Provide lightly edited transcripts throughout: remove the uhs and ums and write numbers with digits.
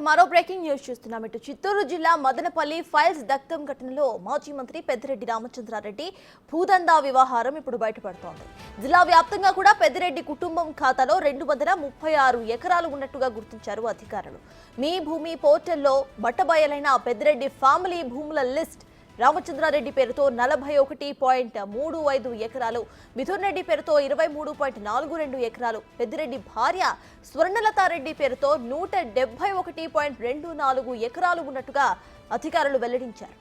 మరో breaking news చూస్తున్నాం. ఇటు చిత్తూరు జిల్లా మదనపల్లి ఫైల్స్ దగ్ధం ఘటనలో మాజీ మంత్రి పెద్దిరెడ్డి రామచంద్రారెడ్డి భూదందా వ్యవహారం ఇప్పుడు బయటపడుతోంది. జిల్లా వ్యాప్తంగా కూడా పెద్దిరెడ్డి కుటుంబం ఖాతాలో 236 ఎకరాలు ఉన్నట్టుగా గుర్తించారు అధికారులు. మీ భూమి పోర్టల్లో బట్టబయలైన పెద్దిరెడ్డి ఫ్యామిలీ భూముల లిస్ట్ రామచంద్రారెడ్డి పేరుతో 41.35 ఎకరాలు, మిథున్ రెడ్డి పేరుతో 23.42 ఎకరాలు, పెద్దిరెడ్డి భార్య స్వర్ణలతారెడ్డి పేరుతో 171.24 ఎకరాలు ఉన్నట్టుగా అధికారులు వెల్లడించారు.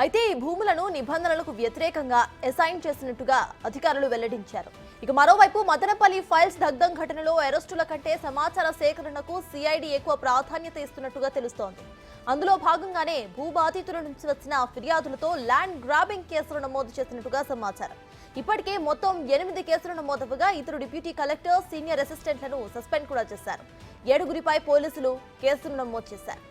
అయితే ఈ భూములను నిబంధనలకు వ్యతిరేకంగా అసైన్ చేసినట్టుగా అధికారులు వెల్లడించారు. మరోవైపు మదనపల్లి ఫైల్స్ దగ్ధం ఘటనలో అరెస్టుల కంటే సమాచార సేకరణకు సిఐడి ఎక్కువ ప్రాధాన్యత ఇస్తున్నట్టుగా తెలుస్తోంది. అందులో భాగంగానే భూబాధితుల నుంచి వచ్చిన ఫిర్యాదులతో ల్యాండ్ గ్రాబింగ్ కేసులు నమోదు చేసినట్టుగా సమాచారం. ఇప్పటికే మొత్తం 8 కేసులు నమోదవగా ఇద్దరు డిప్యూటీ కలెక్టర్, సీనియర్ అసిస్టెంట్లను సస్పెండ్ కూడా చేశారు. 7గురిపై పోలీసులు కేసులు నమోదు చేశారు.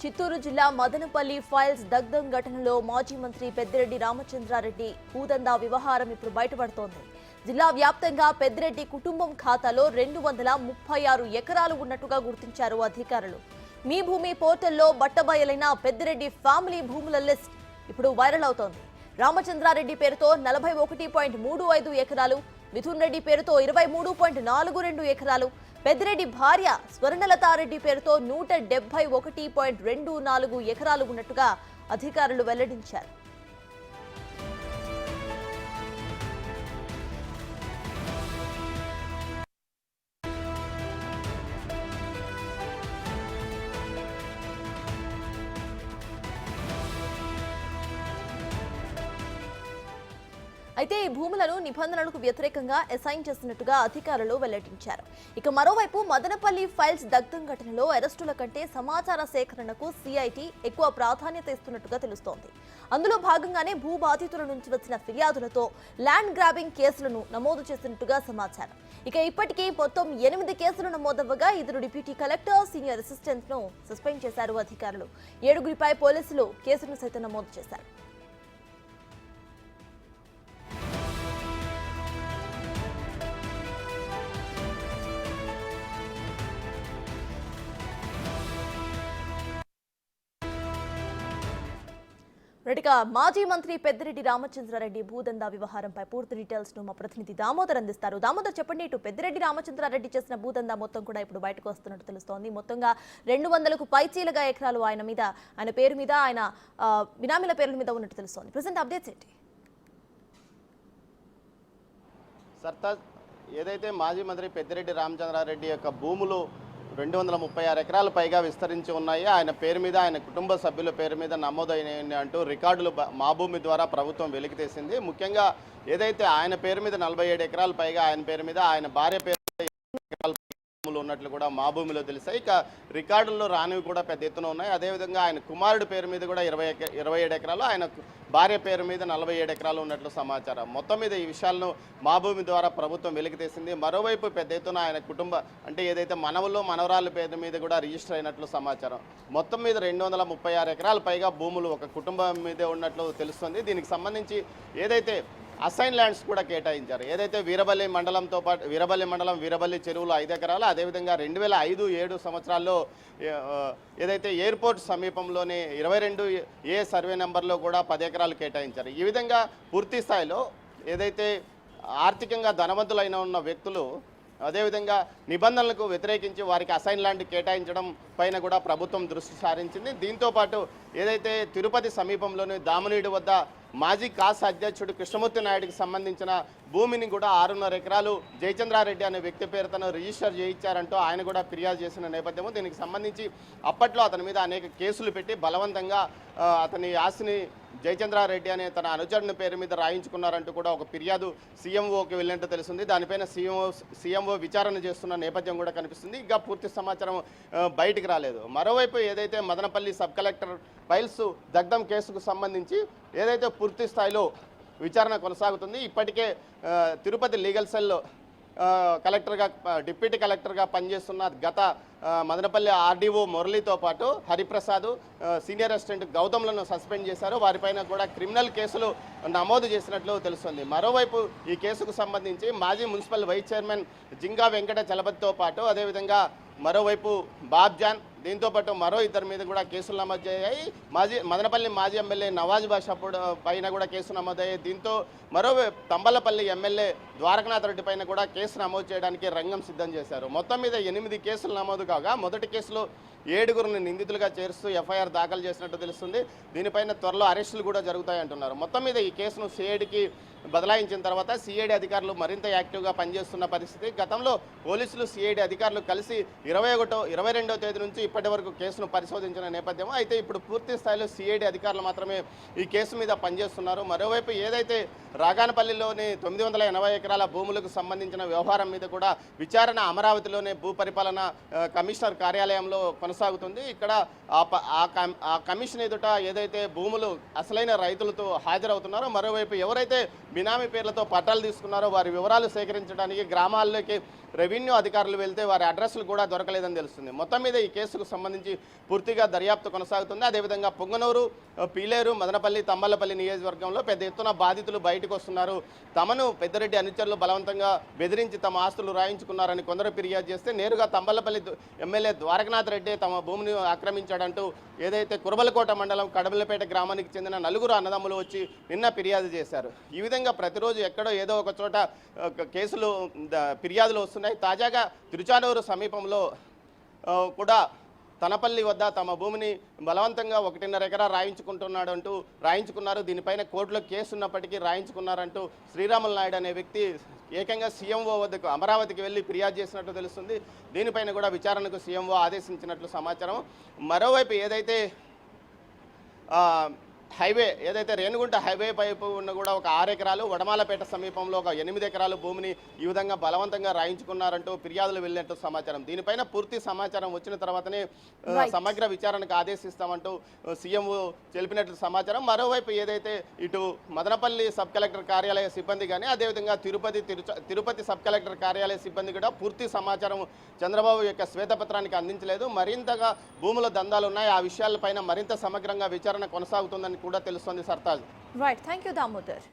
చిత్తూరు జిల్లా మదనపల్లి ఫైల్స్ దగ్ధం ఘటనలో మాజీ మంత్రి పెద్దిరెడ్డి రామచంద్రారెడ్డి భూదందా వ్యవహారం ఇప్పుడు బయటపడుతోంది. జిల్లా వ్యాప్తంగా పెద్దిరెడ్డి కుటుంబం ఖాతాలో 236 ఎకరాలు ఉన్నట్టుగా గుర్తించారు అధికారులు. మీ భూమి పోర్టల్లో బట్టబయలైన పెద్దిరెడ్డి ఫ్యామిలీ భూముల లిస్ట్ ఇప్పుడు వైరల్ అవుతోంది. రామచంద్రారెడ్డి పేరుతో 41.35 ఎకరాలు, మిథున్ రెడ్డి పేరుతో 23.42 ఎకరాలు, పెద్దిరెడ్డి భార్య స్వర్ణలతారెడ్డి పేరుతో 171.24 ఎకరాలు ఉన్నట్టుగా అధికారులు వెల్లడించారు. అయితే ఈ భూములను నిబంధనలకు వ్యతిరేకంగా అసైన్ చేసినట్టుగా అధికారులు వెల్లడించారు. మరోవైపు మదనపల్లి ఫైల్స్ దగ్ధం ఘటనలో అరెస్టుల కంటే సమాచార సేకరణకు సిఐటి ఎక్కువ ప్రాధాన్యత ఇస్తున్నట్టుగా తెలుస్తోంది. అందులో భాగంగానే భూబాధితుల నుంచి వచ్చిన ఫిర్యాదులతో ల్యాండ్ గ్రాబింగ్ కేసులను నమోదు చేసినట్టుగా సమాచారం. ఇప్పటికే మొత్తం 8 కేసులు నమోదవ్వగా ఇద్దరు డిప్యూటీ కలెక్టర్, సీనియర్ అసిస్టెంట్ను సస్పెండ్ చేశారు అధికారులు. 7గురిపై పోలీసులు కేసును సైతం నమోదు చేశారు. మాజీ మంత్రి పెద్దిరెడ్డి రామచంద్రారెడ్డి భూదందా వ్యవహారంపై పూర్తి డీటెయిల్స్ ను మా ప్రతినిధి దామోదర్ అందిస్తారు. దామోదర్, చెప్పండి. ఇటు పెద్దిరెడ్డి రామచంద్రారెడ్డి చేసిన భూదందా మొత్తం కూడా ఇప్పుడు బయటకు వస్తున్నట్టు తెలుస్తోంది. మొత్తంగా 200కు పైచీలుగా ఎకరాలు ఆయన పేరు మీద, ఆయన బినామీల పేర్ల మీద ఉన్నట్టు తెలుస్తోంది. ప్రెసెంట్ అప్డేట్స్ ఏంటి? సర్తాజ్, ఏదైతే మాజీ మంత్రి పెద్దిరెడ్డి రామచంద్రారెడ్డి యొక్క భూములు 236 ఎకరాలు పైగా విస్తరించి ఉన్నాయి, ఆయన పేరు మీద, ఆయన కుటుంబ సభ్యుల పేరు మీద నమోదైన అంటూ రికార్డులు మా భూమి ద్వారా ప్రభుత్వం వెలికితీసింది. ముఖ్యంగా ఏదైతే ఆయన పేరు మీద 47 ఎకరాలు పైగా, ఆయన పేరు మీద, ఆయన భార్య పేరు ఉన్నట్లు కూడా మా భూమిలో తెలిసాయి. ఇక రికార్డుల్లో రానివి కూడా పెద్ద ఎత్తున ఉన్నాయి. అదేవిధంగా ఆయన కుమారుడి పేరు మీద కూడా 27 ఎకరాలు, ఆయన భార్య పేరు మీద 47 ఎకరాలు ఉన్నట్లు సమాచారం. మొత్తం మీద ఈ విషయాలను మా భూమి ద్వారా ప్రభుత్వం వెలికితీసింది. మరోవైపు పెద్ద ఎత్తున ఆయన కుటుంబ ఏదైతే మనవల్లో మనవరాల పేరు మీద కూడా రిజిస్టర్ అయినట్లు సమాచారం. మొత్తం మీద 236 ఎకరాల పైగా భూములు ఒక కుటుంబం మీదే ఉన్నట్లు తెలుస్తుంది. దీనికి సంబంధించి ఏదైతే అసైన్ ల్యాండ్స్ కూడా కేటాయించారు. ఏదైతే వీరబల్లి మండలంతో పాటు వీరబల్లి మండలం వీరబల్లి చెరువులు 5 ఎకరాలు, అదేవిధంగా 2005-7 సంవత్సరాల్లో ఏదైతే ఎయిర్పోర్ట్ సమీపంలోని 22A సర్వే నెంబర్లో కూడా 10 ఎకరాలు కేటాయించారు. ఈ విధంగా పూర్తి స్థాయిలో ఏదైతే ఆర్థికంగా ధనవంతులైన ఉన్న వ్యక్తులు అదేవిధంగా నిబంధనలకు వ్యతిరేకించి వారికి అసైన్ ల్యాండ్ కేటాయించడం పైన కూడా ప్రభుత్వం దృష్టి సారించింది. దీంతోపాటు ఏదైతే తిరుపతి సమీపంలోని దామనీడు వద్ద మాజీ కాస్ అధ్యక్షుడు కృష్ణమూర్తి నాయుడికి సంబంధించిన భూమిని కూడా 6.5 ఎకరాలు జయచంద్రారెడ్డి అనే వ్యక్తి పేరుతో రిజిస్టర్ చేయించారంటూ ఆయన కూడా ఫిర్యాదు చేసిన నేపథ్యము. దీనికి సంబంధించి అప్పట్లో అతని మీద అనేక కేసులు పెట్టి బలవంతంగా అతని ఆస్తిని జయచంద్రారెడ్డి అనే తన అనుచరుని పేరు మీద రాయించుకున్నారంటూ కూడా ఒక ఫిర్యాదు సీఎంఓకి వెళ్ళినట్టు తెలుస్తుంది. దానిపైన సీఎంఓ విచారణ చేస్తున్న నేపథ్యం కూడా కనిపిస్తుంది. ఇంకా పూర్తి సమాచారం బయటికి రాలేదు. మరోవైపు ఏదైతే మదనపల్లి సబ్ కలెక్టర్ ఫైల్స్ దగ్ధం కేసుకు సంబంధించి ఏదైతే పూర్తి స్థాయిలో విచారణ కొనసాగుతుంది. ఇప్పటికే తిరుపతి లీగల్ సెల్ కలెక్టర్గా డిప్యూటీ కలెక్టర్గా పనిచేస్తున్న గత మదనపల్లి ఆర్డీఓ మురళితో పాటు హరిప్రసాద్, సీనియర్ అసిస్టెంట్ గౌతమ్లను సస్పెండ్ చేశారు. వారిపైన కూడా క్రిమినల్ కేసులు నమోదు చేసినట్లు తెలుస్తుంది. మరోవైపు ఈ కేసుకు సంబంధించి మాజీ మున్సిపల్ వైస్ చైర్మన్ జింగా వెంకట చలపతితో పాటు అదేవిధంగా మరోవైపు బాబ్జాన్, దీంతోపాటు మరో ఇద్దరి మీద కూడా కేసులు నమోదు అయ్యాయి. మదనపల్లి మాజీ ఎమ్మెల్యే నవాజ్ బాషా పైన కూడా కేసు నమోదయ్యాయి. దీంతో మరోవైపు తంబలపల్లి ఎమ్మెల్యే ద్వారకనాథ్ రెడ్డి పైన కూడా కేసు నమోదు చేయడానికి రంగం సిద్ధం చేశారు. మొత్తం మీద 8 కేసులు నమోదు కాగా మొదటి కేసులో 7గురిని నిందితులుగా చేరుస్తూ ఎఫ్ఐఆర్ దాఖలు చేసినట్టు తెలుస్తుంది. దీనిపైన త్వరలో అరెస్టులు కూడా జరుగుతాయంటున్నారు. మొత్తం మీద ఈ కేసును సిఐడికి బదలాయించిన తర్వాత సిఐడి అధికారులు మరింత యాక్టివ్గా పనిచేస్తున్న పరిస్థితి. గతంలో పోలీసులు సిఐడి అధికారులు కలిసి 22వ తేదీ నుంచి ఇప్పటి వరకు కేసును పరిశోధించిన నేపథ్యం. అయితే ఇప్పుడు పూర్తి స్థాయిలో సిఐడి అధికారులు మాత్రమే ఈ కేసు మీద పనిచేస్తున్నారు. మరోవైపు ఏదైతే రాగానపల్లిలోని 980 ఎకరాల భూములకు సంబంధించిన వ్యవహారం మీద కూడా విచారణ అమరావతిలోనే భూ పరిపాలన కమిషనర్ కార్యాలయంలో కొనసాగుతుంది. ఇక్కడ ఆ కమిషన్ ఎదుట ఏదైతే భూములు అసలైన రైతులతో హాజరవుతున్నారో, మరోవైపు ఎవరైతే బినామీ పేర్లతో పట్టాలు తీసుకున్నారో వారి వివరాలు సేకరించడానికి గ్రామాల్లోకి రెవెన్యూ అధికారులు వెళ్తే వారి అడ్రస్లు కూడా దొరకలేదని తెలుస్తుంది. మొత్తం మీద ఈ కేసుకు సంబంధించి పూర్తిగా దర్యాప్తు కొనసాగుతుంది. అదేవిధంగా పొంగనూరు, పీలేరు, మదనపల్లి, తంబలపల్లి నియోజకవర్గంలో పెద్ద ఎత్తున బాధితులు బయటకు వస్తున్నారు. తమను పెద్దిరెడ్డి అనుచరులు బలవంతంగా బెదిరించి తమ ఆస్తులు రాయించుకున్నారని కొందరు ఫిర్యాదు చేస్తే నేరుగా తంబలపల్లి ఎమ్మెల్యే ద్వారకనాథ్ రెడ్డి తమ భూమిని ఆక్రమించాడంటూ ఏదైతే కురబలకోట మండలం కడబలపేట గ్రామానికి చెందిన 4 అన్నదమ్ములు వచ్చి నిన్న ఫిర్యాదు చేశారు. ఈ విధంగా ప్రతిరోజు ఎక్కడో ఏదో ఒక చోట కేసులు ఫిర్యాదులు వస్తున్నాయి. తాజాగా తిరుచానూరు సమీపంలో కూడా తనపల్లి వద్ద తమ భూమిని బలవంతంగా 1.5 ఎకరా రాయించుకున్నారు. దీనిపైన కోర్టులో కేసు ఉన్నప్పటికీ రాయించుకున్నారంటూ శ్రీరాములు నాయుడు అనే వ్యక్తి ఏకంగా సీఎంఓ వద్దకు అమరావతికి వెళ్ళి ఫిర్యాదు చేసినట్టు తెలుస్తుంది. దీనిపైన కూడా విచారణకు సీఎంఓ ఆదేశించినట్లు సమాచారం. మరోవైపు ఏదైతే హైవే ఏదైతే రేణుగుంట హైవే పైపు ఉన్న కూడా ఒక 6 ఎకరాలు, వడమాలపేట సమీపంలో ఒక 8 ఎకరాలు భూమిని ఈ విధంగా బలవంతంగా రాయించుకున్నారంటూ ఫిర్యాదులు వెళ్ళినట్టు సమాచారం. దీనిపైన పూర్తి సమాచారం వచ్చిన తర్వాతనే సమగ్ర విచారణకు ఆదేశిస్తామంటూ సీఎంఓ తెలిపినట్లు సమాచారం. మరోవైపు ఏదైతే ఇటు మదనపల్లి సబ్ కలెక్టర్ కార్యాలయ సిబ్బంది కానీ అదేవిధంగా తిరుపతి సబ్ కలెక్టర్ కార్యాలయ సిబ్బంది కూడా పూర్తి సమాచారం చంద్రబాబు యొక్క శ్వేతపత్రానికి అందించలేదు. మరింతగా భూముల దందాలు ఉన్నాయి, ఆ విషయాలపైన మరింత సమగ్రంగా విచారణ కొనసాగుతుందని కూడా తెలుస్తోంది. Sartaj. Right, thank you Damodar.